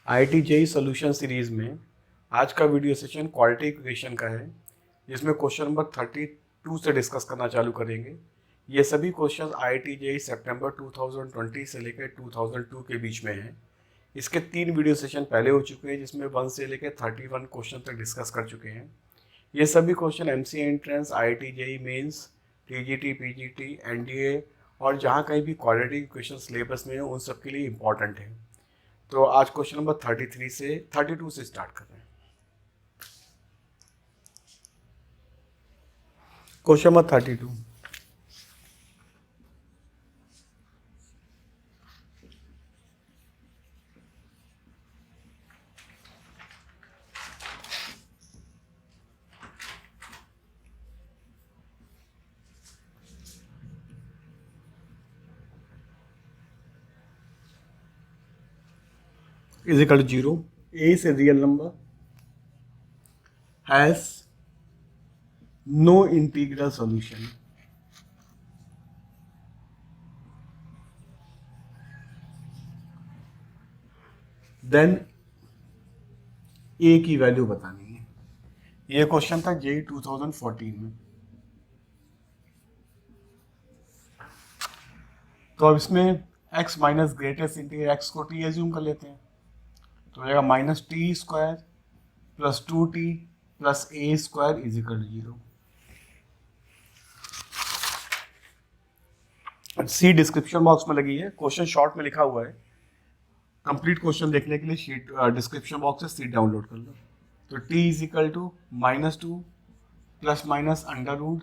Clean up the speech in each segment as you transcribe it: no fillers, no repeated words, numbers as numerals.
IIT JEE solution series में आज का वीडियो सेशन क्वालिटी इक्वेशन का है, जिसमें क्वेश्चन नंबर 32 से डिस्कस करना चालू करेंगे। ये सभी क्वेश्चन IIT जेईई सितंबर 2020 से लेकर 2002 के बीच में हैं। इसके 3 वीडियो सेशन पहले हो चुके हैं, जिसमें 1 से लेकर 31 क्वेश्चन तक डिस्कस कर चुके हैं। ये सभी question MCA entrance, IIT JEE mains, TGT, PGT, NDA और जहाँ कहीं भी क्वालिटी इक्वेशन सिलेबस में हो, उन सब के लिए इम्पॉर्टेंट है। तो आज क्वेश्चन नंबर 32 से स्टार्ट कर रहे हैं। Question number 32, is equal to 0. A is a real number, has no integral solution. Then A की वैल्यू बतानी है। ये क्वेश्चन था जेईई 2014 में। तो अब इसमें x minus greatest integer x को t एज्यूम कर लेते हैं। तो हो जाएगा minus t square plus 2t plus a square is equal to 0। See description box में लगी है, क्वेश्चन शॉर्ट में लिखा हुआ है। कंप्लीट क्वेश्चन देखने के लिए शीट डिस्क्रिप्शन बॉक्स से सीट डाउनलोड कर लो। तो t is equal to -2 plus minus under root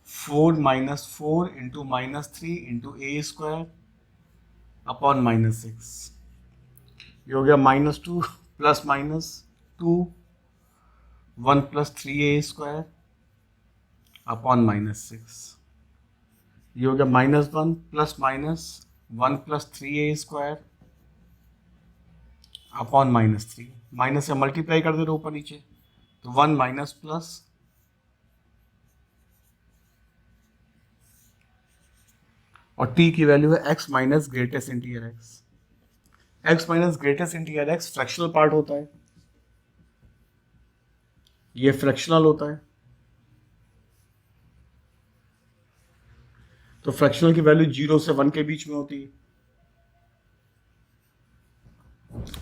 4 minus 4 into -3 into A square upon -6। ये हो गया -2 plus -2 1 plus 3a square upon -6। ये हो गया -1 plus -1 plus 3a square upon -3। Minus से मल्टीप्लाई कर दे रहे ऊपर नीचे, तो 1 माइनस प्लस और t की वैल्यू है x minus greatest integer x minus greatest integer x fractional part होता है, ये फ्रैक्शनल होता है। तो फ्रैक्शनल की वैल्यू 0 से 1 के बीच में होती है।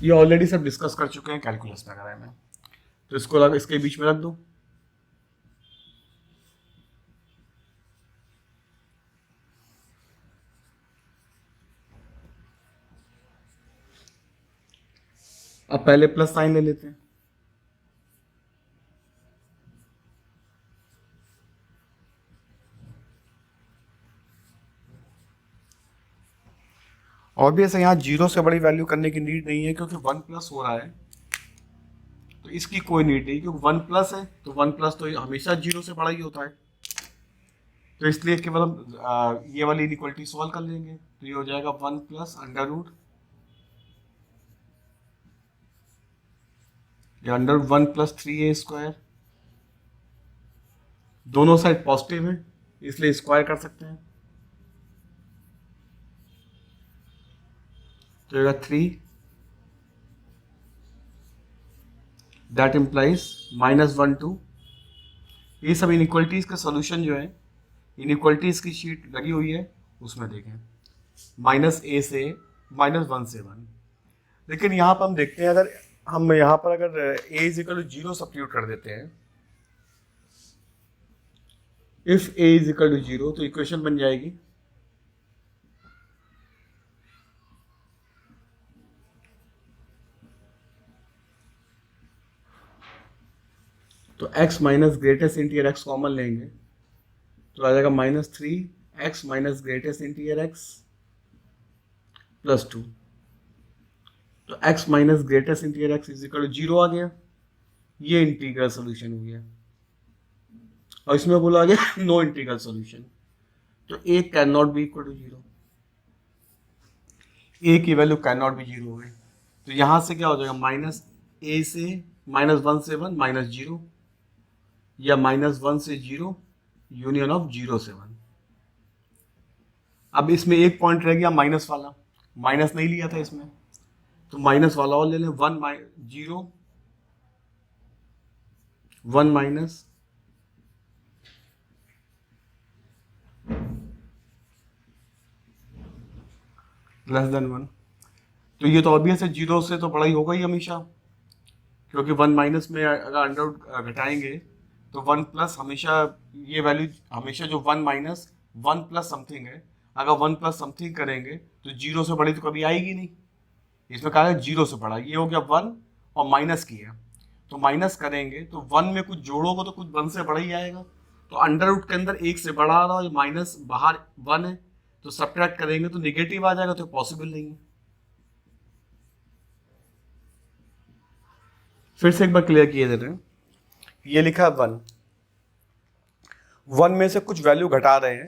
ये ऑलरेडी सब डिस्कस कर चुके हैं कैलकुलस वगैरह में, तो इसको इसके बीच में रख दो। अब पहले प्लस साइन ले लेते हैं। और भी ऐसे यहाँ 0 से बड़ी वैल्यू करने की नीड नहीं है, क्योंकि 1 प्लस हो रहा है, तो इसकी कोई नीड नहीं, क्योंकि 1 प्लस है तो 1 प्लस तो हमेशा 0 से बड़ा ही होता है। तो इसलिए केवल हम ये वाली इनइक्वालिटी सॉल्व कर लेंगे। तो ये हो जाएगा 1 प्लस अंडर रूट, ये अंडर 1 प्लस 3a स्क्वायर, दोनों साइड पॉजिटिव है इसलिए स्क्वायर कर सकते हैं। तो होगा 3, दैट इम्प्लाइज -1 2। ये सब इनइक्वालिटीज का सॉल्यूशन जो है, इनइक्वालिटीज की शीट लगी हुई है उसमें देखें, -a से -1 से 1। लेकिन यहाँ पर हम देखते हैं, अगर हम यहाँ पर अगर a is equal to 0 substitute कर देते हैं, if a is equal to 0, तो इक्वेशन बन जाएगी तो x minus greatest integer x common लेंगे तो आ जाएगा -3x minus greatest integer x plus 2। तो x minus greatest integer x is equal to 0 आ गया। ये इंटीग्रल सोल्यूशन हो गया, और इसमें बोला गया नो इंटीग्रल सोल्यूशन। तो a can not be equal to 0, a की वैल्यू कैन नॉट बी 0 हो गई। तो यहां से क्या हो जाएगा, -a से -1 से 1 -0, या -1 से 0 यूनियन ऑफ 0 से 1। अब इसमें एक पॉइंट रह गया माइनस वाला, माइनस नहीं लिया था इसमें, तो माइनस वाला और ले लें, 0 1 माइनस लेस देन 1। तो ये तो ऑब्वियस है, 0 से तो बड़ा ही होगा ही हमेशा, क्योंकि 1 माइनस में अगर अंडर घटाएंगे तो 1 प्लस हमेशा, ये वैल्यू हमेशा जो 1 माइनस 1 प्लस समथिंग है, अगर 1 प्लस समथिंग करेंगे तो 0 से बड़ी तो कभी आएगी नहीं। इसमें कहा है 0 से बड़ा, ये हो गया 1 और माइनस किया, तो माइनस करेंगे तो 1 में कुछ जोड़ोगे तो कुछ 1 से बड़ा ही आएगा। तो अंडर रूट के अंदर 1 से बड़ा आ रहा है, माइनस बाहर 1 है, तो सब्ट्रैक्ट करेंगे तो निगेटिव आ जाएगा, तो पॉसिबल नहीं है। फिर से एक बार क्लियर किए देते हैं। ये लिखा है 1, 1 में से कुछ वैल्यू घटा रहे हैं,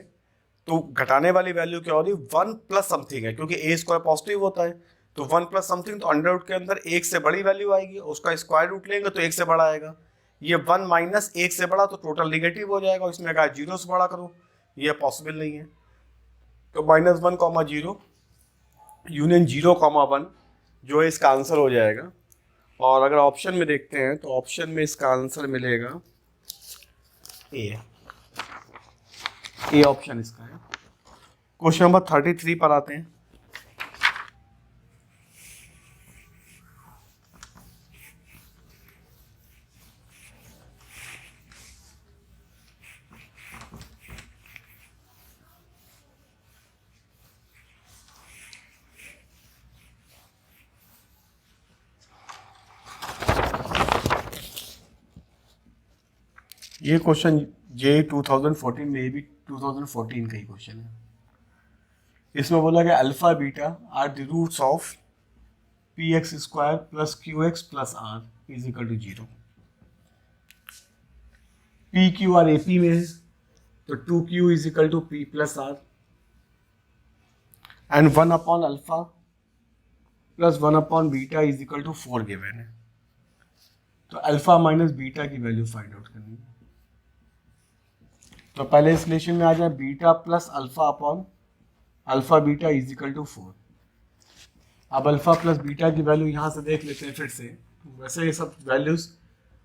तो घटाने वाली वैल्यू क्या हो रही है, 1 प्लस समथिंग है, क्योंकि ए स्क्वायर पॉजिटिव होता है, तो 1 प्लस समथिंग, तो अंडर रूट के अंदर 1 से बड़ी वैल्यू आएगी, उसका स्क्वायर रूट लेंगे तो 1 से बड़ा आएगा। ये 1 माइनस 1 से बड़ा तो टोटल निगेटिव हो जाएगा, इसमें कहा 0 से बड़ा करो, ये पॉसिबल नहीं है। तो -1, 0 यूनियन 0, 1 जो है इसका आंसर हो जाएगा। और अगर ऑप्शन में देखते हैं तो ऑप्शन में इसका आंसर मिलेगा ए ऑप्शन इसका है। क्वेश्चन नंबर 33 पर आते हैं। ये क्वेश्चन ये 2014 में, ये भी 2014 का ही क्वेश्चन है। इसमें बोला गया alpha beta are the roots of P X square plus Q X plus R is equal to 0। P Q R AP में है, तो 2q is equal to P plus R, and 1 upon alpha plus 1 upon beta is equal to 4 given है। तो alpha minus beta की value find out करनी है। तो पहले इस रिलेशन में आ जाए beta plus alpha upon alpha beta is equal to 4। अब अल्फा प्लस बीटा की वैल्यू यहाँ से देख लेते हैं फिर से, वैसे ये सब वैल्यूज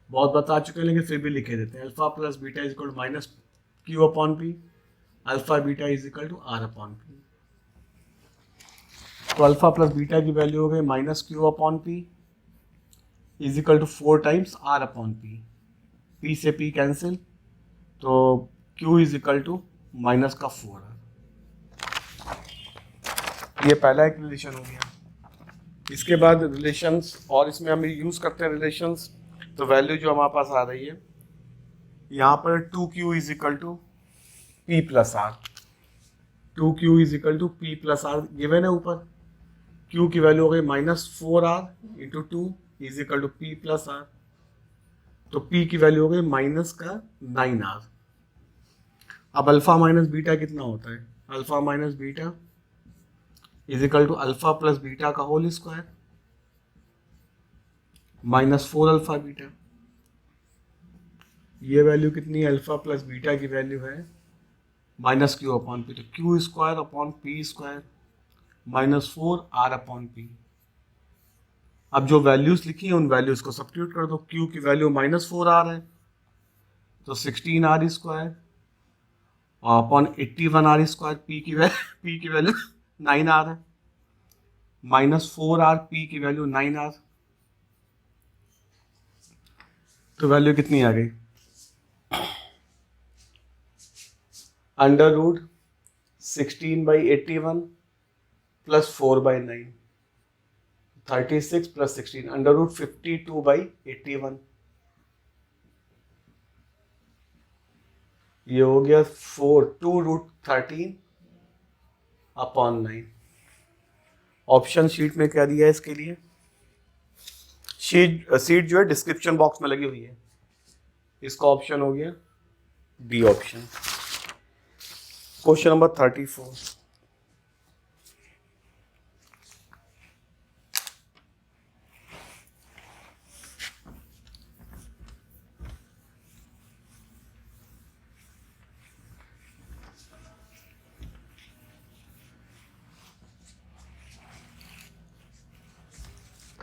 बहुत बता चुके हैं, लेकिन फिर भी लिखे देते हैं। Alpha plus beta is equal to minus Q upon P, alpha beta is equal to R upon P. तो अल्फा प्लस बीटा की वैल्यू हो गई minus Q upon P is equal to 4 times R upon P. P से P cancel, तो Q is equal to minus का 4 है। ये पहला एक रिलेशन हो गया। इसके बाद रिलेशंस, और इसमें हम यूज करते हैं रिलेशंस, तो वैल्यू जो हमारे पास आ रही है यहाँ पर 2Q is equal to P plus R, 2Q is equal to P plus R given है ऊपर। Q की वैल्यू हो गई -4R into 2 is equal to P plus R, तो P की वैल्यू हो गई माइनस का 9R। अब अल्फा माइनस बीटा कितना होता है, alpha minus beta is equal to alpha plus beta का होल स्क्वायर -4 अल्फा बीटा। ये वैल्यू कितनी है, अल्फा प्लस बीटा की वैल्यू है माइनस क्यू अपॉन पी, तो Q square upon P square -4 R upon P. अब जो वैल्यूज लिखी है उन वैल्यूज को सब्स्टिट्यूट कर दो। क्यू की वैल्यू -4R है, तो 16R square upon 81R square. P की वैल्यू 9R है, -4R, पी की वैल्यू 9R, तो वैल्यू कितनी आ गई, under root 16/81 plus 4/9, 36 plus 16, under root 52/81। ये हो गया 2√13 अपॉन 9। ऑप्शन शीट में क्या दिया है इसके लिए, सीट जो है डिस्क्रिप्शन बॉक्स में लगी हुई है, इसका ऑप्शन हो गया B option. Question number 34।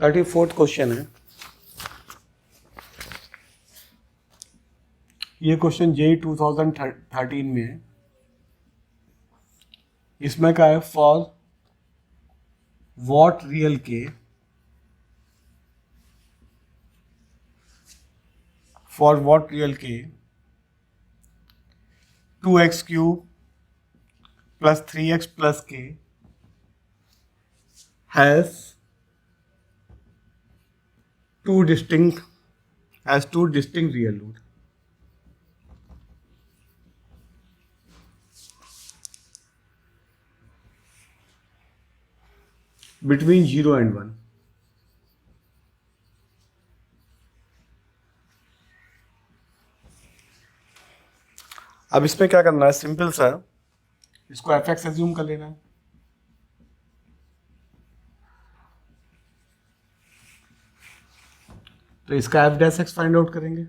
34th question है। ये क्वेश्चन JEE 2013 में है। इसमें क्या है, फॉर वॉट रियल के, फॉर वॉट रियल के 2x cube plus 3x plus k has two distinct real root. Between 0 and 1. अब इसमें क्या करना है, सिंपल सा, इसको fx एज्यूम कर लेना है। तो इसका f dash x find out करेंगे।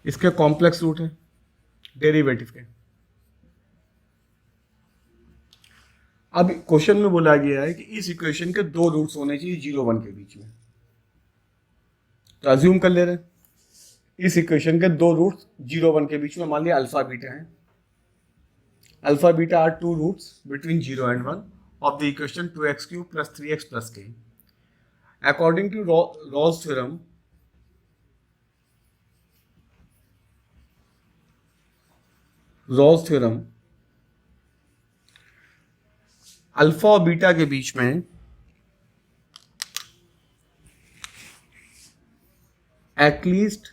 इसके कॉम्प्लेक्स रूट है डेरिवेटिव के। अब क्वेश्चन में बोला गया है कि इस इक्वेशन के दो रूट्स होने चाहिए 0 1 के बीच में। तो अज्यूम कर ले रहे हैं इस इक्वेशन के दो रूट्स 0 1 के बीच में, मान लिया अल्फा बीटा है। Alpha beta are two roots between 0 and 1 of the equation 2x cube plus 3x plus k. According to Rawls theorem, alpha और बीटा के बीच में at least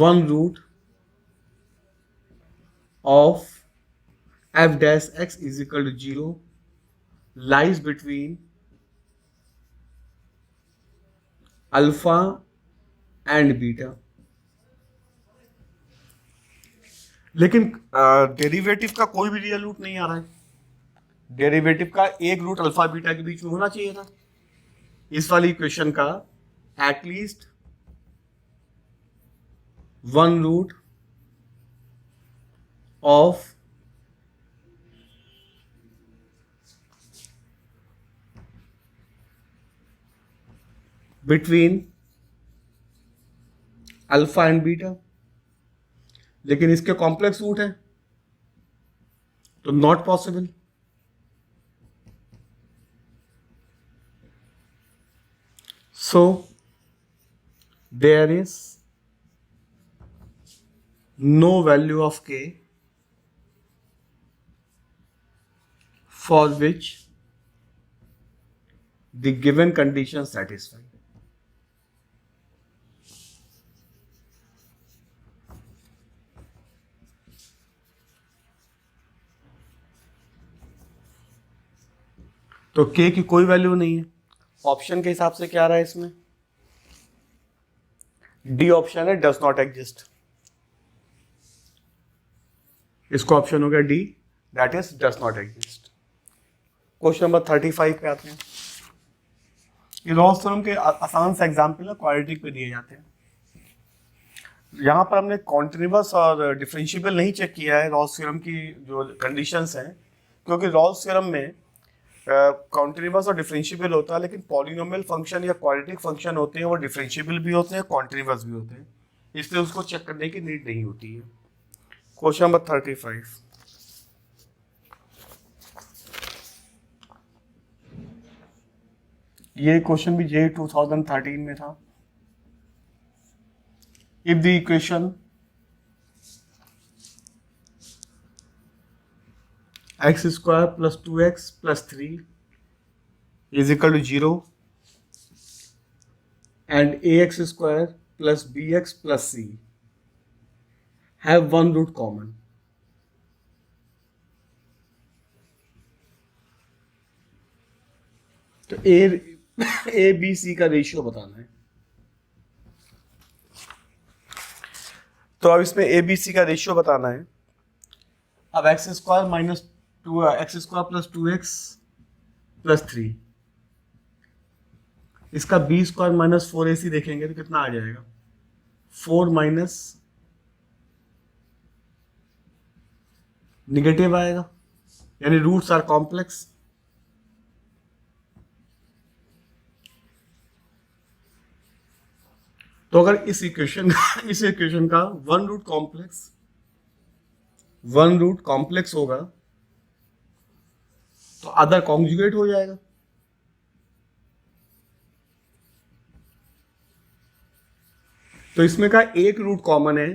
one root of f dash x is equal to 0 lies between alpha and beta. लेकिन derivative का कोई भी real root नहीं आ रहा है। डेरिवेटिव का एक रूट अल्फा बीटा के बीच में होना चाहिए था। इस वाली इक्वेशन का at least one root of between alpha and beta, लेकिन इसके कॉम्प्लेक्स रूट है तो not possible. So there is no value of k for which the given condition satisfied. तो k की कोई वैल्यू नहीं है। ऑप्शन के हिसाब से क्या आ रहा है इसमें, डी ऑप्शन है डज नॉट एग्जिस्ट। इसको ऑप्शन हो गया D, that is does not exist. Question number 35 पे आते हैं। ये रॉल्स थ्योरम के आसान से एग्जाम्पल है, क्वाड्रेटिक पे दिए जाते हैं। यहाँ पर हमने कॉन्टिन्यूअस और डिफरेंशिएबल नहीं चेक किया है रॉल्स थ्योरम की जो कंडीशंस हैं, क्योंकि रॉल्स थ्योरम में कॉन्टिन्यूअस और डिफरेंशिएबल होता है, लेकिन पॉलिनोमियल फंक्शन या क्वाड्रेटिक फंक्शन होते हैं वो डिफरेंशिएबल भी होते हैं, कॉन्टिन्यूअस भी होते हैं, इसलिए उसको चेक करने की नीड नहीं होती है। Question number 35। ये क्वेश्चन भी JEE 2013 में था। If the equation x square plus 2x plus 3 is equal to 0 and ax square plus bx plus c have one root common, तो ए बी सी का रेशियो बताना है। तो अब इसमें ए बी सी का रेशियो बताना है। अब x square minus two x square plus 2x plus 3, इसका बी स्क्वायर माइनस 4ac देखेंगे तो कितना आ जाएगा, 4 माइनस निगेटिव आएगा, यानी रूट्स आर कॉम्प्लेक्स। तो अगर इस इक्वेशन का वन रूट कॉम्प्लेक्स होगा तो अदर कॉन्जुगेट हो जाएगा। तो इसमें का एक रूट कॉमन है,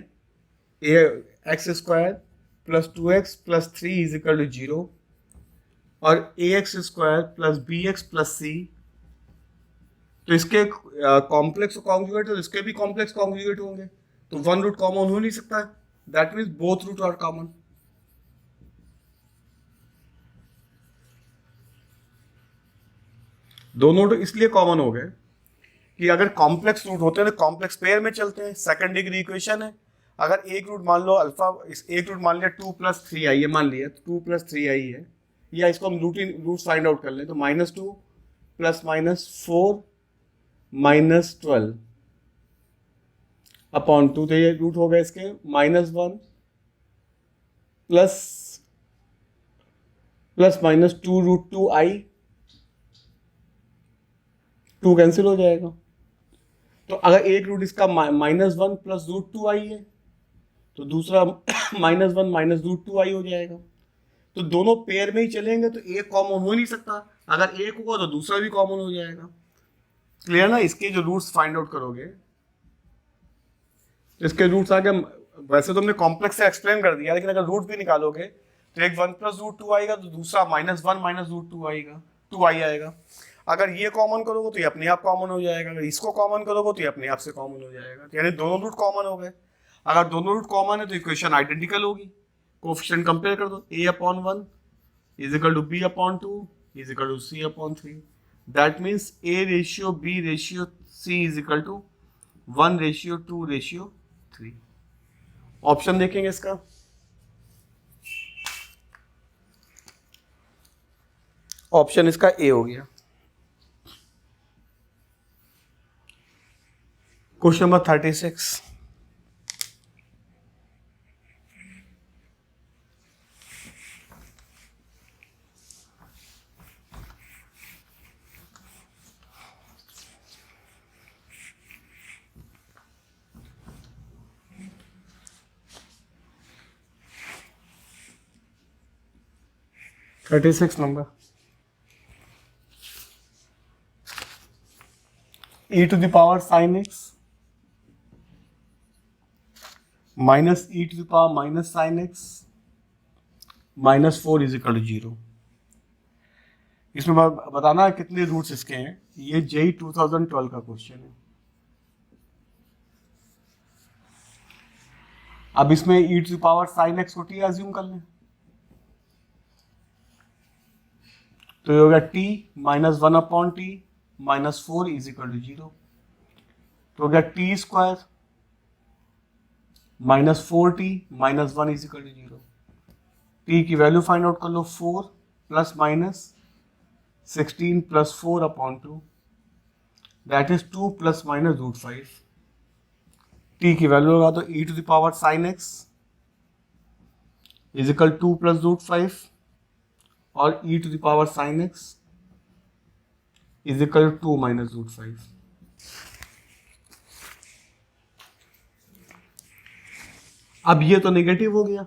X square plus 2x plus 3 is equal to 0, और ax square plus bx plus c। तो इसके कॉम्प्लेक्स कॉन्जुगेट तो इसके भी कॉम्प्लेक्स कॉन्जुगेट होंगे, तो वन रूट कॉमन हो नहीं सकता, that means both root are common. दोनों रूट इसलिए कॉमन हो गए कि अगर कॉम्प्लेक्स रूट होते हैं तो कॉम्प्लेक्स पेयर में चलते हैं, सेकंड डिग्री इक्वेशन है। अगर एक रूट मान लो अल्फा, एक रूट मान लिया 2 प्लस 3 आई है, मान लिया 2 प्लस 3 आई है, या इसको हम रूट फाइंड आउट कर लें तो -2 प्लस -4 -12 अपॉन 2, तो ये रूट हो गए इसके -1 प्लस -2 रूट 2 आई, 2 कैंसिल हो जाएगा। तो अगर एक रूट इसका -1 प्लस रूट 2 आई है तो दूसरा -1 माइनस रूट 2 आई हो जाएगा। तो दोनों पेयर में ही चलेंगे तो एक कॉमन हो नहीं सकता, अगर एक होगा तो दूसरा भी कॉमन हो जाएगा। क्लियर ना? इसके जो रूट्स फाइंड आउट करोगे, इसके रूट्स आगे वैसे तो हमने कॉम्प्लेक्स से एक्सप्लेन कर दिया, लेकिन अगर रूट भी निकालोगे तो एक 1 प्लस रूट 2 आएगा तो दूसरा -1 माइनस रूट 2 आएगा, 2 आई आएगा। अगर ये कॉमन करोगे तो ये अपने आप कॉमन हो जाएगा, अगर इसको कॉमन करोगे तो ये अपने आप से कॉमन हो जाएगा, तो यानी दोनों रूट कॉमन हो गए। अगर दोनों रूट कॉमन है तो इक्वेशन आइडेंटिकल होगी, कोएफिशिएंट कंपेयर कर दो, a/1 is equal to b/2 is equal to c/3, that means a/b/c is equal to 1/2/3। Option देखेंगे इसका, ऑप्शन इसका ए हो गया। Question number 36, number, e to the power sin x minus e to the power minus sin x -4 is equal to 0। इसमें बताना कितने roots इसके हैं, ये जेई 2012 का क्वेश्चन है। अब इसमें e to the power sin x को t अज्यूम कर लें, तो ये होगा t -1/t -4 is equal to 0, तो हो गया t square -4t -1 is equal to 0। t की वैल्यू फाइंड आउट कर लो, 4 plus minus 16 plus 4/2, that is 2 plus minus root 5। t की वैल्यू होगा तो e to the power sin x is equal 2 plus root 5 और e to the power sin x is equal 2 minus root 5। अब ये तो negative हो गया,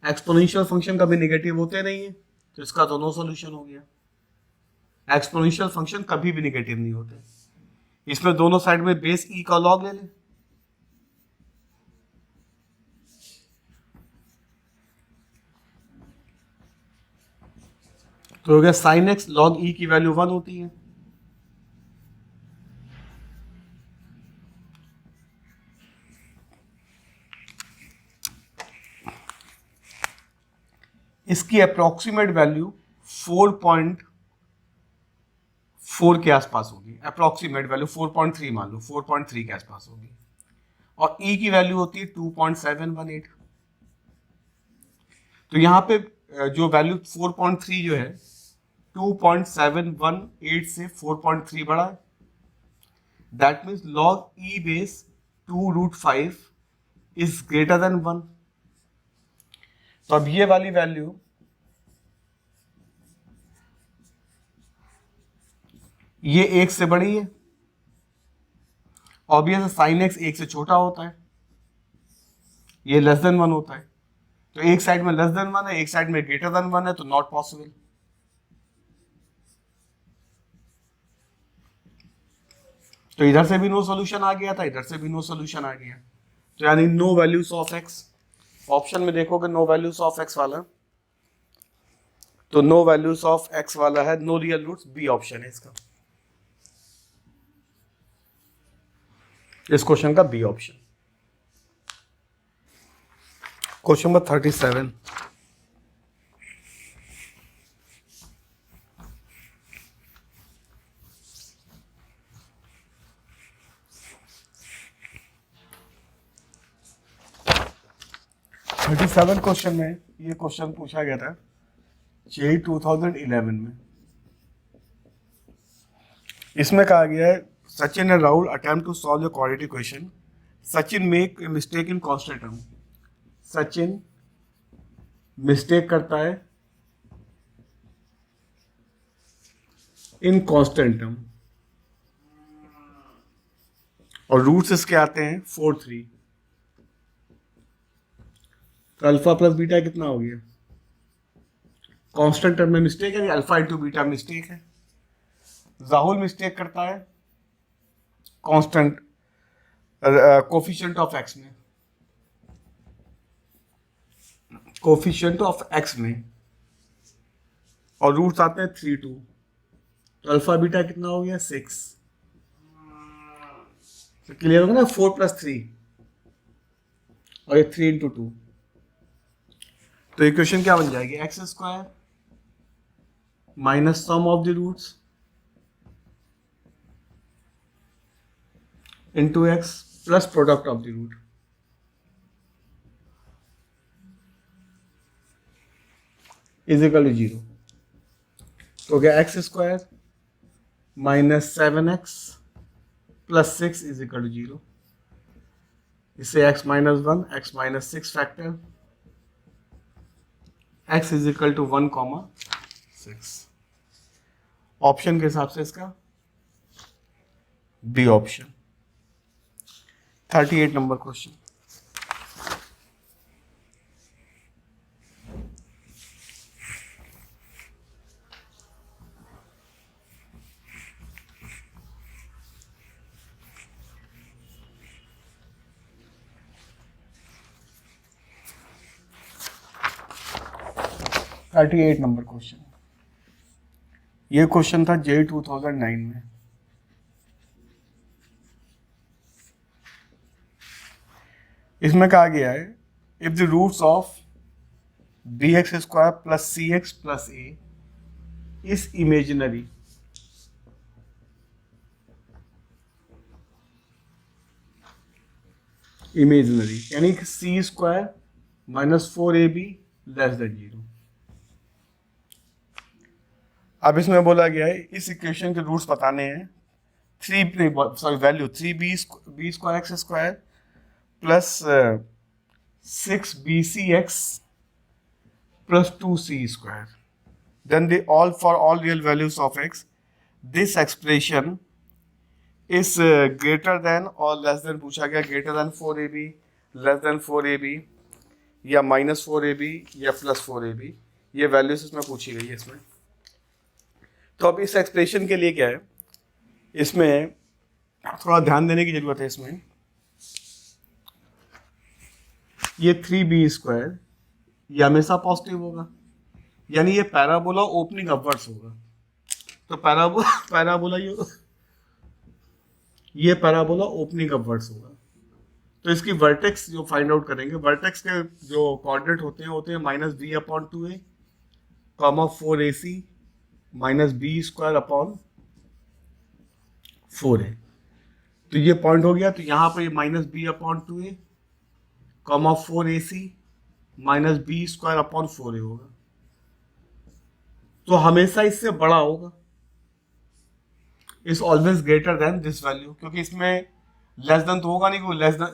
exponential function कभी नेगेटिव होते नहीं है, तो इसका दोनों सॉल्यूशन हो गया। एक्सपोनेंशियल फंक्शन कभी भी नेगेटिव नहीं होते। इसमें दोनों साइड में बेस e का लॉग ले लें, तो हो गया साइन एक्स लॉग ई की वैल्यू 1 होती है। इसकी अप्रोक्सीमेट वैल्यू 4.4 के आसपास होगी, अप्रोक्सीमेट वैल्यू 4.3 मान लो, 4.3 के आसपास होगी, और ई की वैल्यू होती है 2.718। तो यहाँ पे जो वैल्यू 4.3 जो है 2.718 से 4.3 बढ़ा है, that means log E base 2√5 is greater then 1। तो अब ये वाली वैल्यू ये 1 से बड़ी है, ऑब्वियस साइन एक्स 1 से छोटा होता है, ये लेस देन 1 होता है। तो एक साइड में लेस देन 1 है, एक साइड में ग्रेटर देन 1 है, तो नॉट पॉसिबल। तो इधर से भी नो सॉल्यूशन आ गया था, इधर से भी नो सॉल्यूशन आ गया, तो यानी no values of X. Option में देखोगे नो वैल्यूज ऑफ एक्स वाला, तो नो वैल्यूज ऑफ एक्स वाला है, no real roots, B option है इसका, इस क्वेश्चन का B option. Question number 37। Question में ये क्वेश्चन पूछा गया था जेईई 2011 में। इसमें कहा गया है Sachin and Rahul attempt to solve the quadratic equation, Sachin make mistake in constant term. Sachin mistake करता है इन कांस्टेंट टर्म और रूट्स इसके आते हैं 4, 3। तो अल्फा प्लस बीटा कितना हो गया? कांस्टेंट टर्म में मिस्टेक है, अल्फा इंटू बीटा मिस्टेक है। राहुल मिस्टेक करता है कांस्टेंट कोफिशिएंट ऑफ एक्स में, कोफिशिएंट ऑफ एक्स में, और रूट्स आते हैं 3, 2। तो अल्फा बीटा कितना हो गया? 6। तो क्लियर होगा ना, 4 + 3 और ये 3 × 2। तो इक्वेशन क्या बन जाएगी? x² minus sum of the roots into X plus product of the root. Is equal to 0। तो क्या x² minus 7x plus 6 is equal to 0। इससे x - 1 x - 6 factor, x is equal to 1,6। Option के हिसाब से इसका B option. 38 नंबर question. नंबर question. ये क्वेश्चन था जेईई 2009 में। इसमें कहा गया है if the roots of bx² plus cx plus a is imaginary, यानी कि c² minus 4ab less then 0। अब इसमें बोला गया है इस इक्वेशन के रूट्स बताने हैं, value 3b² plus 6bcx plus 2c²। Then they all for all real values of x this expression is greater than और लेस देन, पूछा गया greater than 4ab, less then 4ab, या माइनस 4ab या plus 4ab। ये values इसमें पूछी गई है इसमें। तो अब इस एक्सप्रेशन के लिए क्या है, इसमें थोड़ा ध्यान देने की जरूरत है। इसमें ये 3b² ये हमेशा पॉजिटिव होगा, यानी ये पैराबोला ओपनिंग अपवर्ड्स होगा। तो पैराबोला ये पैराबोला ओपनिंग अपवर्ड्स होगा। तो इसकी वर्टेक्स जो फाइंड आउट करेंगे, वर्टेक्स के जो कोऑर्डिनेट होते हैं -b/2a, 4ac minus b² 4a। तो ये पॉइंट हो गया। तो यहाँ पर -b/2a, 4ac minus b² 4a होगा। तो हमेशा इससे बड़ा होगा, is always greater then this value, क्योंकि इसमें लेस देन तो होगा नहीं, क्योंकि लेस देन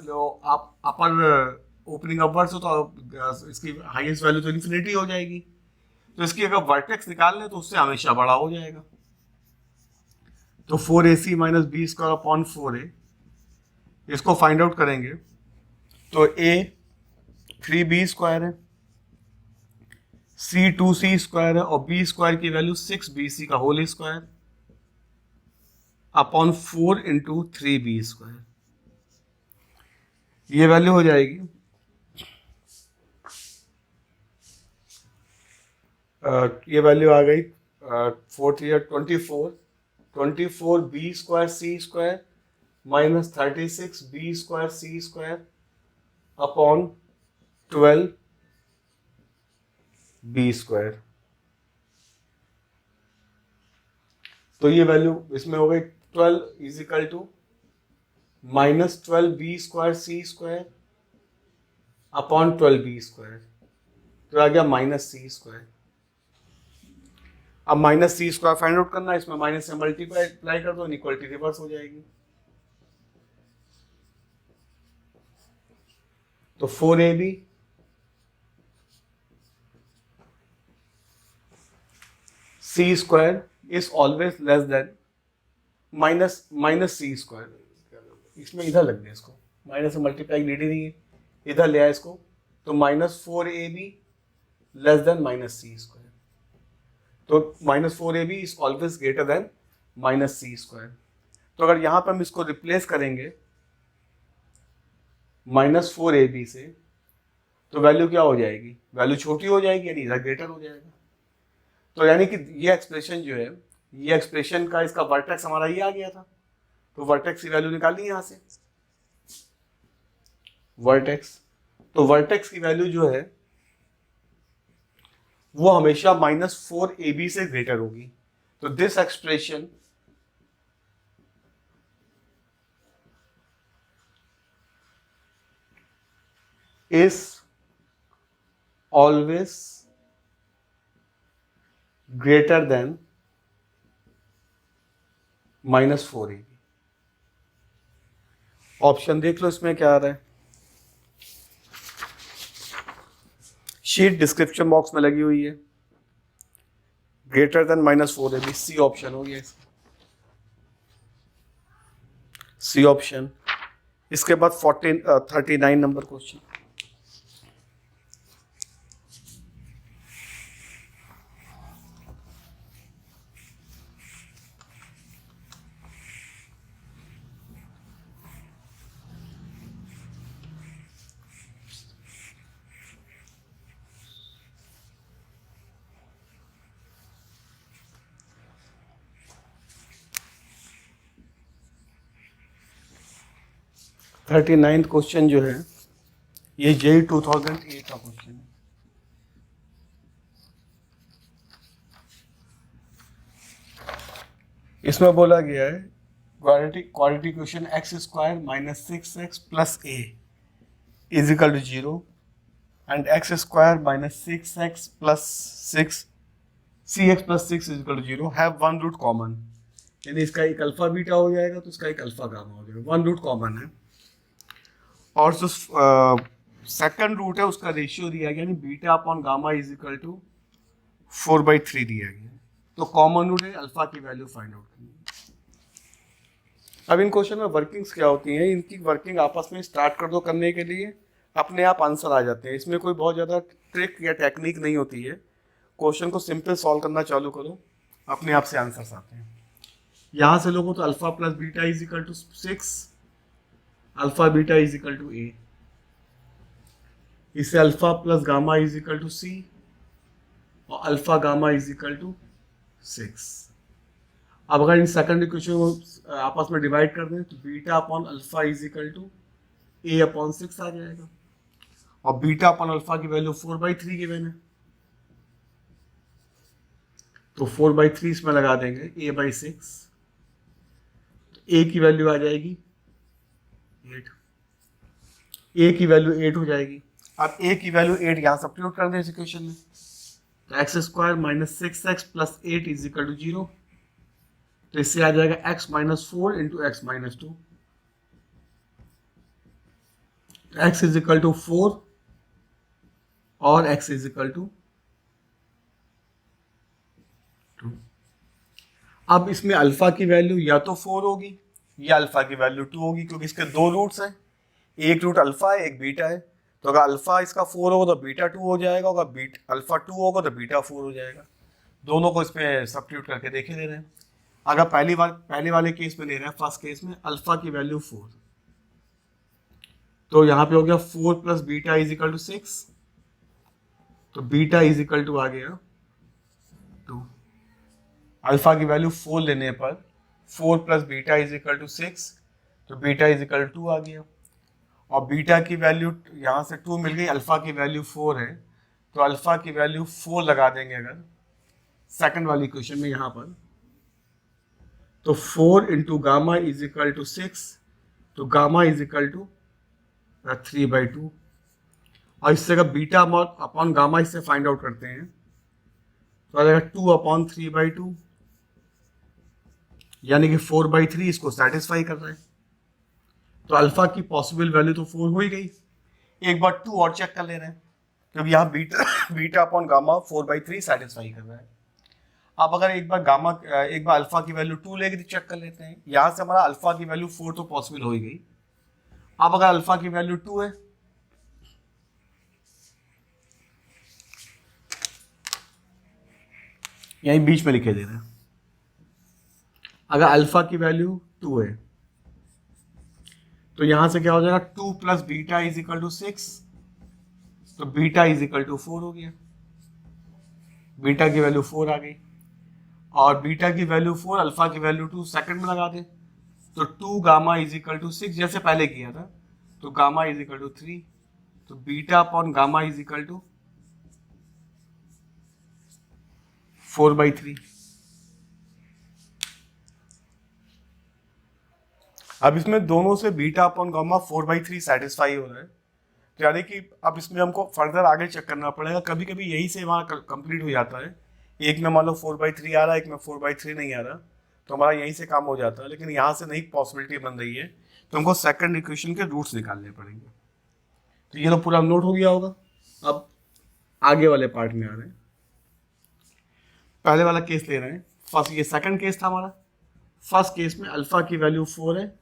आप अपर ओपनिंग अपवर्ड्स हो तो इसकी हाईएस्ट वैल्यू तो इन्फिनिटी हो जाएगी। तो इसकी अगर वर्टेक्स निकाल लें तो उससे हमेशा बड़ा हो जाएगा। तो 4ac minus B square upon 4a, इसको फाइंड आउट करेंगे तो a 3b स्क्वायर है, c 2c स्क्वायर है, और b स्क्वायर की वैल्यू 6bc का whole square upon 4 into 3b square. ये वैल्यू हो जाएगी ये वैल्यू आ गई 4 3 24, 24b square c square minus 36b square c square upon 12b square. तो ये वैल्यू इसमें हो गई 12 is equal to minus 12b square c square upon 12b square, तो आ गया माइनस c स्क्वायर। अब माइनस सी स्क्वायर फाइंड आउट करना है, इसमें माइनस से मल्टीप्लाई कर दो, इनइक्वालिटी रिवर्स हो जाएगी। तो 4ab C square is always less than minus C square. इसमें इधर लग गया, इसको माइनस से मल्टीप्लाई नीड ही नहीं है, इधर ले आया इसको, तो minus 4ab less than minus सी स्क्वायर। तो minus 4ab is always greater than minus C square. तो अगर यहां पर हम इसको रिप्लेस करेंगे माइनस 4ab से, तो वैल्यू क्या हो जाएगी, वैल्यू छोटी हो जाएगी, यानी इधर ग्रेटर हो जाएगा। तो यानी कि ये एक्सप्रेशन जो है, ये एक्सप्रेशन का इसका वर्टेक्स हमारा ये आ गया था, तो वर्टेक्स की वैल्यू निकालनी है यहां से, वर्टेक्स। तो वर्टेक्स की वैल्यू जो है वो हमेशा माइनस 4ab से ग्रेटर होगी। तो this expression is always greater than minus 4ab। Option देख लो इसमें क्या आ रहा है, शीट डिस्क्रिप्शन बॉक्स में लगी हुई है, greater than minus 4ab, C option हो गया इसका, सी ऑप्शन। इसके बाद 39 नंबर क्वेश्चन। थर्टी नाइन्थ क्वेश्चन जो है ये JEE 2008 का क्वेश्चन है। इसमें बोला गया है quadratic question x square minus 6x plus a is equal to 0 and x square minus 6x plus 6 cx plus 6 is equal to 0 have one root common, यानी इसका एक अल्फा बीटा हो जाएगा तो इसका एक अल्फा गामा हो जाएगा, वन रूट कॉमन है। और जो सेकंड रूट है उसका रेशियो दिया गया, यानी beta upon gamma is equal to 4/3 दिया गया। तो कॉमन रूट है, अल्फा की वैल्यू फाइंड आउट करनी है। अब इन क्वेश्चन में वर्किंग्स क्या होती हैं, इनकी वर्किंग आपस में स्टार्ट कर दो करने के लिए, अपने आप आंसर आ जाते हैं। इसमें कोई बहुत ज़्यादा ट्रिक या टेक्निक नहीं होती है, क्वेश्चन को सिंपल सॉल्व करना चालू करो, अपने आप से आंसर्स आते हैं। यहाँ से लोगों तो alpha plus beta is equal to 6, alpha beta is equal to a, इससे alpha plus gamma is equal to c, और alpha gamma is equal to 6। अब अगर इन सेकंड इक्वेशन को आपस में डिवाइड कर दें तो beta upon alpha is equal to a upon 6 आ जाएगा, और बीटा अपॉन अल्फा की वैल्यू 4/3 गिवन है, तो 4/3 इसमें लगा देंगे a/6, a की वैल्यू आ जाएगी 8, a की वैल्यू 8 हो जाएगी। अब a की वैल्यू 8 यहाँ सब्स्टिट्यूट कर दें इस इक्वेशन में, तो x square minus 6x plus 8 is equal to 0, तो इससे आ जाएगा x minus 4 into x minus 2, x is equal to 4 और x इज इक्वल टू 2। अब इसमें अल्फा की वैल्यू या तो 4 होगी या अल्फा की वैल्यू 2 होगी, क्योंकि इसके दो रूट्स हैं, एक रूट अल्फा है एक बीटा है। तो अगर अल्फा इसका 4 होगा तो बीटा 2 हो जाएगा, अगर अल्फा 2 होगा तो बीटा 4 हो जाएगा। दोनों को इसमें सब्स्टिट्यूट करके देखे दे रहे हैं। अगर पहले वाले केस में ले रहे हैं, फर्स्ट केस में अल्फा की वैल्यू 4, तो यहाँ पे हो गया 4 plus beta is equal to 6, तो बीटा इज इक्वल टू आ गया 2। अल्फा की वैल्यू 4 लेने पर 4 plus beta is equal to 6, तो बीटा इज इक्वल टू 2 आ गया। और बीटा की वैल्यू यहाँ से 2 मिल गई, अल्फा की वैल्यू 4 है, तो अल्फा की वैल्यू 4 लगा देंगे अगर सेकंड वाली इक्वेशन में यहाँ पर, तो 4 into gamma is equal to 6, तो गामा इज इक्वल टू 3/2। और इससे अगर बीटा अपॉन गामा इससे फाइंड आउट करते हैं तो आ जाएगा 2/3/2, यानी कि 4/3 इसको सेटिस्फाई कर रहा है। तो अल्फा की पॉसिबल वैल्यू तो 4 हो ही गई। एक बार 2 और चेक कर ले रहे हैं, क्योंकि यहाँ बीटा अपॉन गामा 4/3 सेटिस्फाई कर रहा है। अब अगर एक बार अल्फा की वैल्यू 2 लेके चेक कर लेते हैं। यहाँ से हमारा अल्फा की वैल्यू 4 तो पॉसिबल हो ही गई। अब अगर अल्फा की वैल्यू 2 है, यहीं बीच में लिखे दे रहे हैं, अगर अल्फा की वैल्यू 2 है तो यहां से क्या हो जाएगा, 2 plus beta is equal to 6, तो बीटा इज इक्वल टू 4 हो गया। बीटा की वैल्यू 4 आ गई, और बीटा की वैल्यू 4, अल्फा की वैल्यू 2, सेकंड में लगा दे, तो 2 गामा इज इक्वल टू 6 जैसे पहले किया था, तो गामा इज इक्वल टू 3, तो beta upon gamma is equal to 4/3। अब इसमें दोनों से बीटा अपॉन गामा 4/3 सेटिस्फाई हो रहा है, यानी कि अब इसमें हमको फर्दर आगे चेक करना पड़ेगा। कभी कभी यही से हमारा कंप्लीट हो जाता है, एक में मान लो 4/3 आ रहा है, एक में 4/3 नहीं आ रहा, तो हमारा यहीं से काम हो जाता है। लेकिन यहाँ से नहीं पॉसिबिलिटी बन रही है, तो हमको सेकंड इक्वेशन के रूट्स निकालने पड़ेंगे। तो ये तो पूरा नोट हो गया होगा। अब आगे वाले पार्ट में आ रहे हैं। पहले वाला केस ले रहे हैं, फर्स्ट, ये सेकंड केस था हमारा। फर्स्ट केस में अल्फा की वैल्यू 4 है,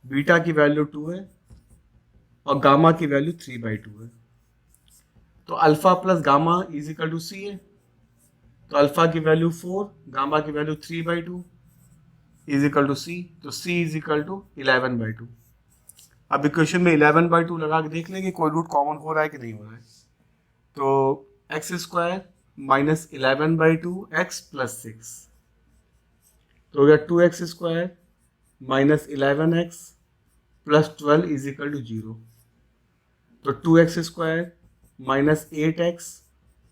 बीटा की वैल्यू 2 है, और गामा की वैल्यू 3/2 है। तो alpha plus gamma is equal to c है, तो अल्फा की वैल्यू 4, गामा की value 3/2 is equal to c, तो सी इज इक्वल टू 11/2। अब इक्वेशन में 11/2 लगा के देख लेंगे कोई रूट कॉमन हो रहा है कि नहीं हो रहा है। तो x square minus 11/2 x plus 6, तो हो गया 2x square minus 11x plus 12 is equal to 0। तो 2x square minus 8x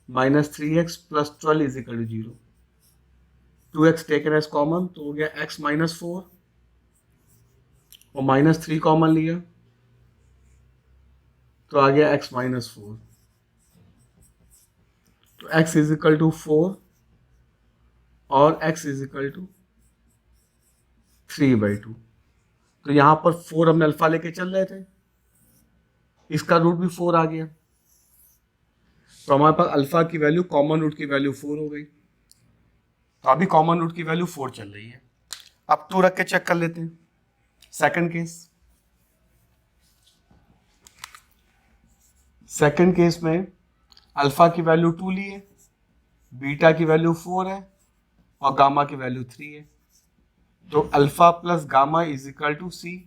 minus 3x plus 12 is equal to 0। 2x taken as common, तो हो गया x माइनस 4, और माइनस 3 कॉमन लिया तो आ गया x माइनस 4। तो x इज इक्वल टू 4 और x इज इक्वल टू 3/2। तो यहां पर 4 हमने अल्फा लेके चल रहे थे, इसका रूट भी 4 आ गया, तो हमारे पास अल्फा की वैल्यू, कॉमन रूट की वैल्यू 4 हो गई। तो अभी कॉमन रूट की वैल्यू 4 चल रही है। अब 2 रख के चेक कर लेते हैं। सेकंड केस में अल्फा की वैल्यू 2 ली है, बीटा की वैल्यू 4 है, और गामा की वैल्यू 3 है। तो alpha plus gamma is equal to c,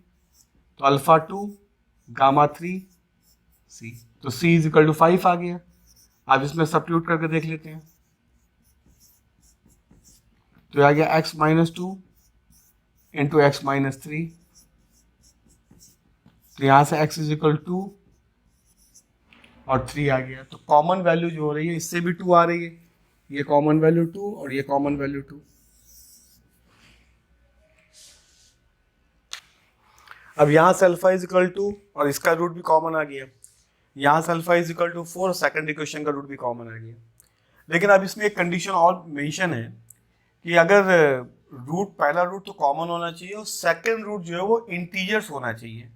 तो अल्फा 2 गामा 3 सी, तो सी इज इक्वल टू 5 आ गया। अब इसमें सब्स्टिट्यूट करके देख लेते हैं, तो आ गया x minus 2 into x minus 3, तो यहां से x इज इक्वल 2 और 3 आ गया। तो कॉमन वैल्यू जो हो रही है, इससे भी 2 आ रही है, ये कॉमन वैल्यू 2 और ये कॉमन वैल्यू 2। अब यहां से अल्फा इज इक्वल टू, और इसका रूट भी कॉमन आ गया, यहां से alpha is equal to 4, second equation का रूट भी कॉमन आ गया। लेकिन अब इसमें एक कंडीशन और मेंशन है कि अगर पहला रूट तो कॉमन होना चाहिए, और सेकंड रूट जो है वो इंटीजर्स होना चाहिए।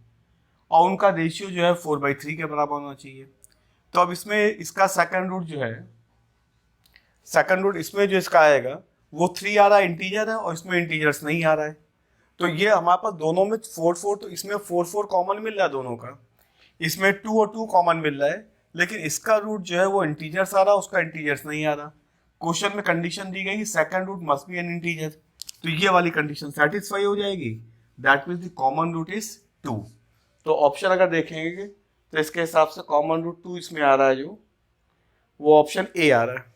और उनका रेशियो जो है 4/3 के बराबर होना चाहिए। तो अब इसमें इसका सेकंड रूट जो है, सेकंड रूट इसमें जो इसका आएगा वो 3 आ रहा है, इंटीजर है, और इसमें इंटीजर्स नहीं आ रहा है। तो ये हमारे पास दोनों में 4 4, तो इसमें 4 4 कॉमन मिल रहा है दोनों का, इसमें 2 और 2 कॉमन मिल रहा है, लेकिन इसका रूट जो है वो इंटीजर्स आ रहा है, उसका इंटीजर्स नहीं आ रहा। क्वेश्चन में कंडीशन दी गई second root must be an integer, तो ये वाली कंडीशन सेटिस्फाई हो जाएगी, that means the common root is 2। तो ऑप्शन अगर देखेंगे तो इसके हिसाब से कॉमन रूट 2 इसमें आ रहा है, जो वो ऑप्शन ए आ रहा है।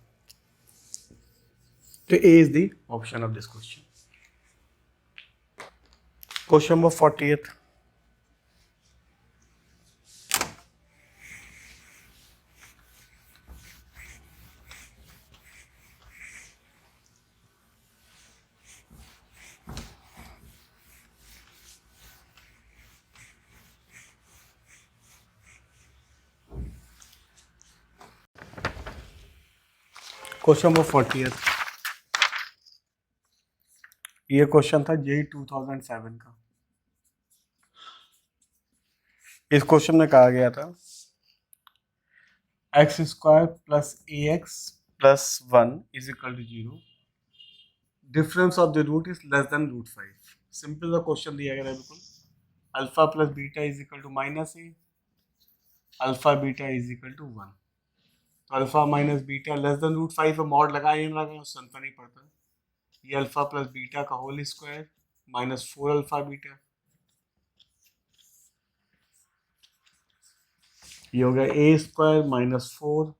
तो A is the option of this question. Question number 48। Question number 48, ये क्वेश्चन था जेई 2007 का। इस क्वेश्चन में कहा गया था x² plus ax plus 1 is equal to 0, difference of the root is less than √5। Simple सा क्वेश्चन दिया गया है बिल्कुल। Alpha plus beta is equal to -a, alpha beta is equal to 1। तो alpha minus beta less than √5 पे mod लगाया नहीं लगा, उससे अंतर नहीं पड़ता। ये अल्फा प्लस बीटा का होल स्क्वायर -4 अल्फा बीटा, ये हो गया a² -4,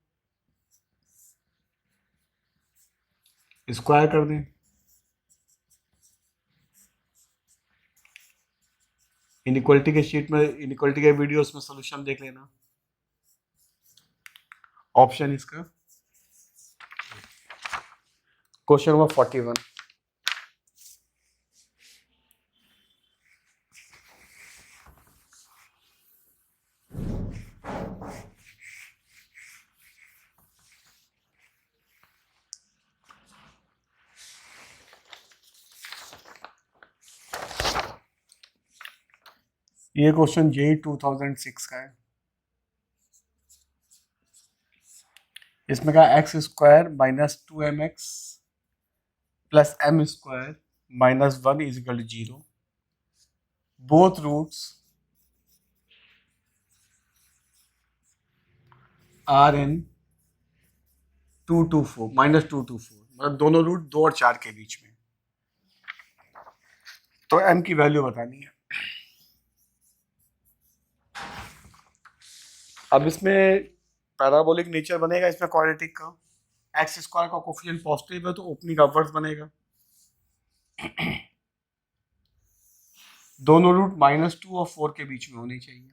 स्क्वायर कर दें, इनइक्वालिटी के शीट में, इनइक्वालिटी के वीडियोस में सोल्यूशन देख लेना। ऑप्शन इसका क्वेश्चन नंबर 41। ये क्वेश्चन जेई 2006 का है। इसमें कहा x² -2mx plus m² -1 is equal to 0, both roots are in 2 to 4 -2 to 4, मतलब दोनों रूट 2 और 4 के बीच में। तो m की वैल्यू बतानी है। अब इसमें पैराबोलिक नेचर बनेगा, इसमें क्वाड्रेटिक का, x² का कोफिशिएंट पॉजिटिव है तो ओपनिंग अपवर्ड्स बनेगा। दोनों रूट -2 और 4 के बीच में होनी चाहिए।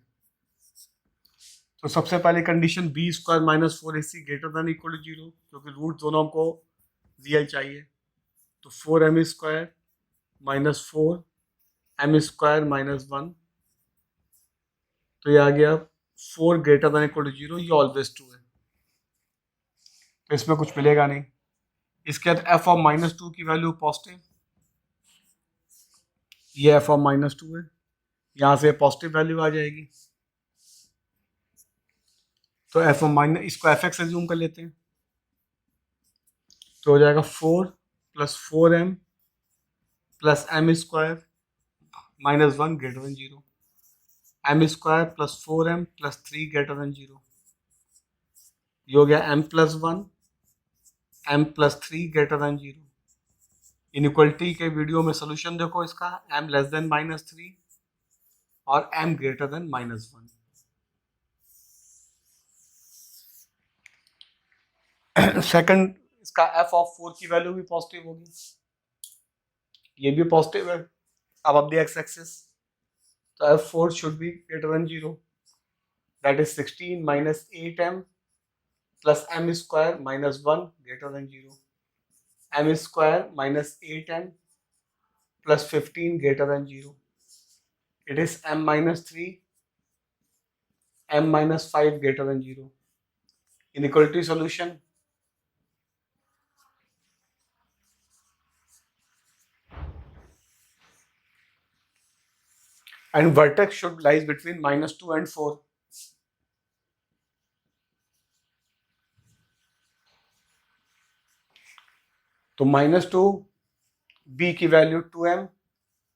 तो सबसे पहले condition b² -4ac greater than equal to 0, क्योंकि रूट दोनों को रियल चाहिए। तो 4m² -4 m² -1, तो ये आ गया 4 ग्रेटर देन इक्वल टू 0, ये ऑलवेज ट्रू है, तो इसमें कुछ मिलेगा नहीं। इसके बाद f ऑफ -2 की वैल्यू पॉजिटिव, ये f ऑफ -2 है, यहाँ से पॉजिटिव वैल्यू आ जाएगी। तो f ऑफ माइनस, इसको fx एज्यूम कर लेते हैं, तो हो जाएगा 4 + 4m + m² -1 greater than 0, m² + 4m + 3 greater than 0, ये हो गया m + 1 m + 3 greater than 0। Inequality के वीडियो में सोल्यूशन देखो इसका, m लेस देन -3 और m ग्रेटर देन -1। सेकंड, इसका f ऑफ 4 की वैल्यू भी पॉजिटिव होगी, ये भी पॉजिटिव है। अब द एक्स एक्सिस, तो f4 should be greater than 0, that is 16 - 8m + m² -1 greater than 0, m² - 8m + 15 greater than 0. It is m - 3, m - 5 greater than 0. Inequality solution. And vertex should lies between -2 and 4. तो -2 b की value 2m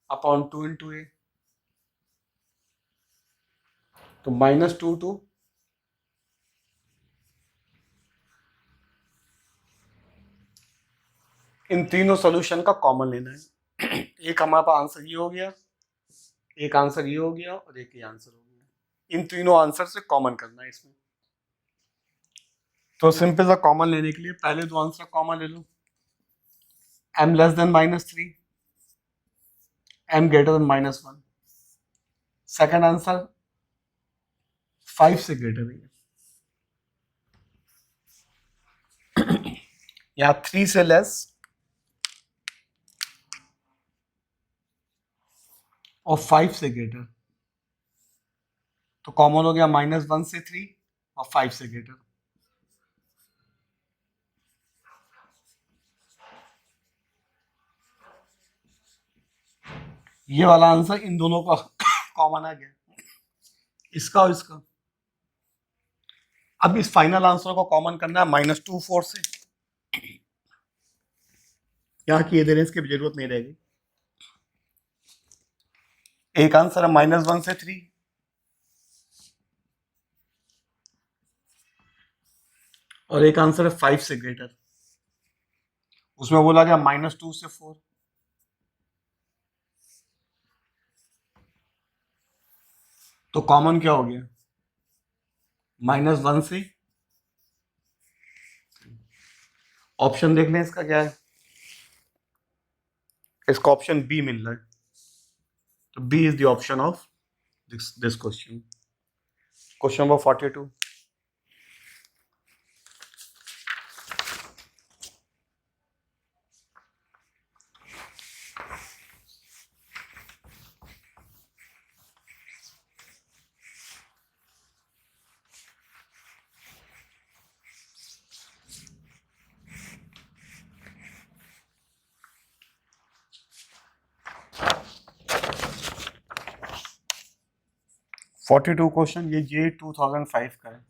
upon 2 into ए, तो -2 to इन तीनों solution का common लेना है. एक हमारे पास answer ये हो गया, एक आंसर ये हो गया और एक ये आंसर हो गया. इन तीनों आंसर से कॉमन करना है इसमें. तो सिंपल सा कॉमन लेने के लिए पहले दो आंसर कॉमन ले लो. m less than -3, m greater than -1. Second answer 5 से ग्रेटर है, या 3 से लेस और 5 से ग्रेटर. तो कॉमन हो गया -1 से 3 और 5 से ग्रेटर. ये वाला आंसर इन दोनों का कॉमन आ गया, इसका और इसका. अब इस फाइनल आंसर को कॉमन करना है -2 4 से. यहाँ किए दे रहे हैं, इसकी जरूरत नहीं रहेगी. एक आंसर है -1 से 3 और एक आंसर है 5 से ग्रेटर. उसमें बोला गया -2 से 4. तो कॉमन क्या हो गया? -1 से. ऑप्शन देख लें इसका क्या है. इसका ऑप्शन बी मिल रहा है. तो B is the option of this question. Question number 42. Question ये 2005 का है.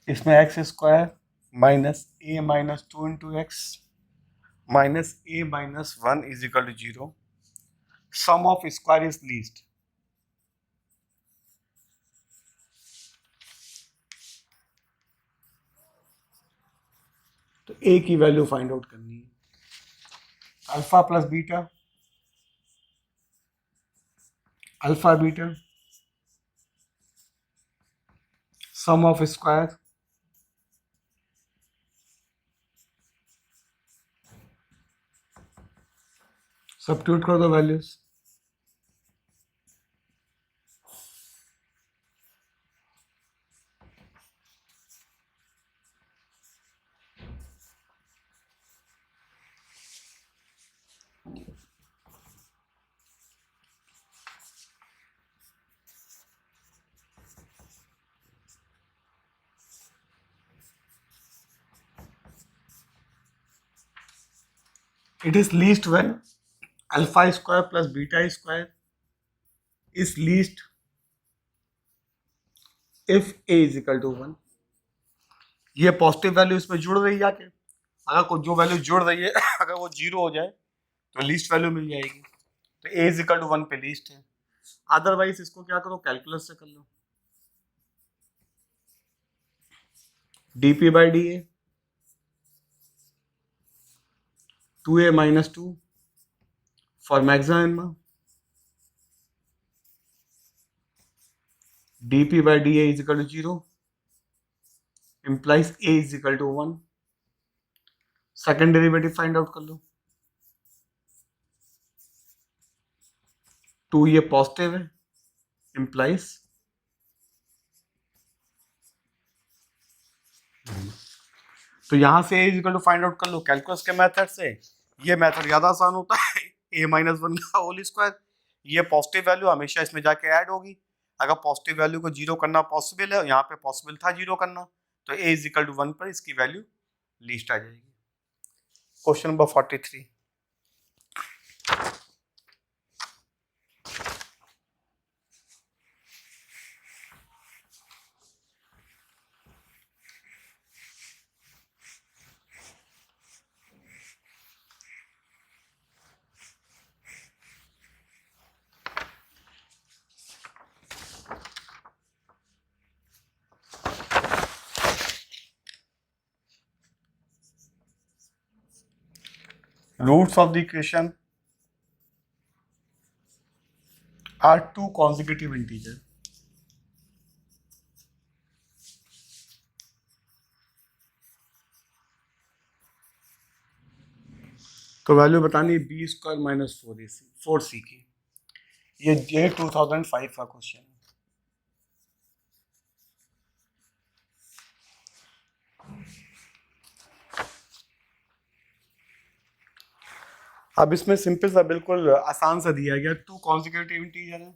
इसमें x² minus a minus 2 into x minus a minus 1 is equal to 0. Sum of square is least. तो a की वैल्यू फाइंड आउट करनी है. Alpha plus beta, alpha beta, sum of square, substitute कर दो values. It is least when alpha square plus beta square is least if a is equal to 1. ये positive value इसमें जुड़ रही है जाके. अगर कोई जो वैल्यू जुड़ रही है अगर वो 0 हो जाए तो लीस्ट वैल्यू मिल जाएगी. तो a इज इक्वल टू 1 पे लीस्ट है. अदरवाइज इसको क्या करो, कैलकुलस से कर लो. dp by D A 2a minus 2 for maximum minima. dp by dA is equal to 0 implies a is equal to 1. Second derivative find out कर लो. 2 ये positive है, implies तो यहां से a is equal to find out कर लो calculus के method से. ये मेथड ज्यादा आसान होता है. a माइनस 1 का होल स्क्वायर. ये पॉजिटिव वैल्यू हमेशा इसमें जाके ऐड होगी. अगर पॉजिटिव वैल्यू को 0 करना पॉसिबल है, यहाँ पे पॉसिबल था 0 करना, तो a इज इक्वल टू 1 पर इसकी वैल्यू लीस्ट आ जाएगी. Question number 43. Roots of the equation are 2 consecutive integer. तो वैल्यू बतानी बी स्क्वायर माइनस 4c की। ये 2005 का क्वेश्चन है। अब इसमें सिंपल सा बिल्कुल आसान सा दिया गया, 2 consecutive इंटीजर है,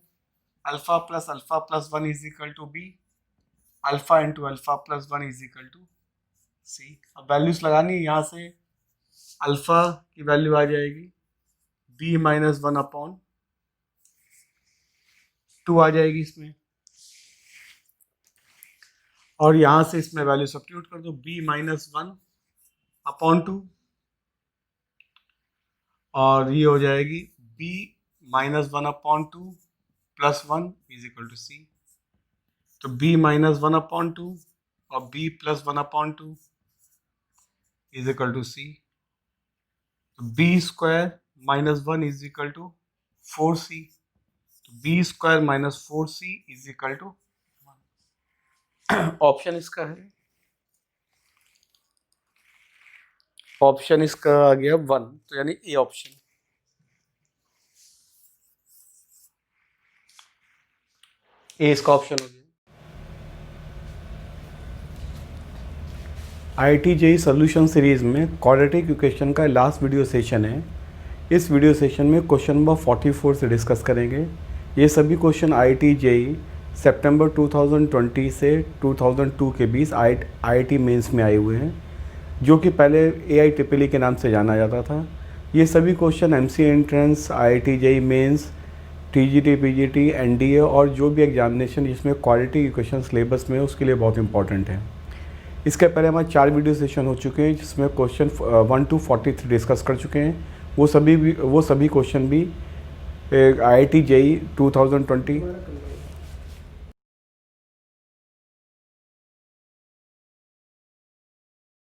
alpha plus 1 is equal to b, alpha into alpha plus 1 is equal to c. अब वैल्यूज लगानी है, यहाँ से अल्फा की वैल्यू आ जाएगी बी माइनस 1 अपॉन 2 आ जाएगी इसमें, और यहाँ से इसमें वैल्यू सब्स्टिट्यूट कर दो, बी माइनस 1 अपॉन 2, और ये हो जाएगी b minus 1 upon 2 plus 1 is equal to c. तो b माइनस 1 अपॉन 2 और b plus 1 upon 2 is equal to c. तो b square minus 1 is equal to 4c। तो b square minus 4c is equal to 1। Option इसका है, option इसका आ गया 1, तो यानी ए ऑप्शन। ए इसका ऑप्शन हो गया। IIT JEE सॉल्यूशन सीरीज में क्वाड्रेटिक इक्वेशन का लास्ट वीडियो सेशन है। इस वीडियो सेशन में क्वेश्चन नंबर 44 से डिस्कस करेंगे। ये सभी क्वेश्चन IIT JEE सितंबर 2020 से 2002 के बीच IIT मेंस में आए हुए हैं, जो कि पहले AIEEE के नाम से जाना जाता था। ये सभी question MC entrance, IIT JEE mains, TGT, PGT, NDA और जो भी एग्जामिनेशन जिसमें क्वाड्रेटिक इक्वेशन सिलेबस में उसके लिए बहुत इंपॉर्टेंट है। इसके पहले हमारे 4 वीडियो सेशन हो चुके हैं, जिसमें क्वेश्चन 1 to 43 डिस्कस कर चुके हैं। वो सभी क्वेश्चन भी IIT JEE 2020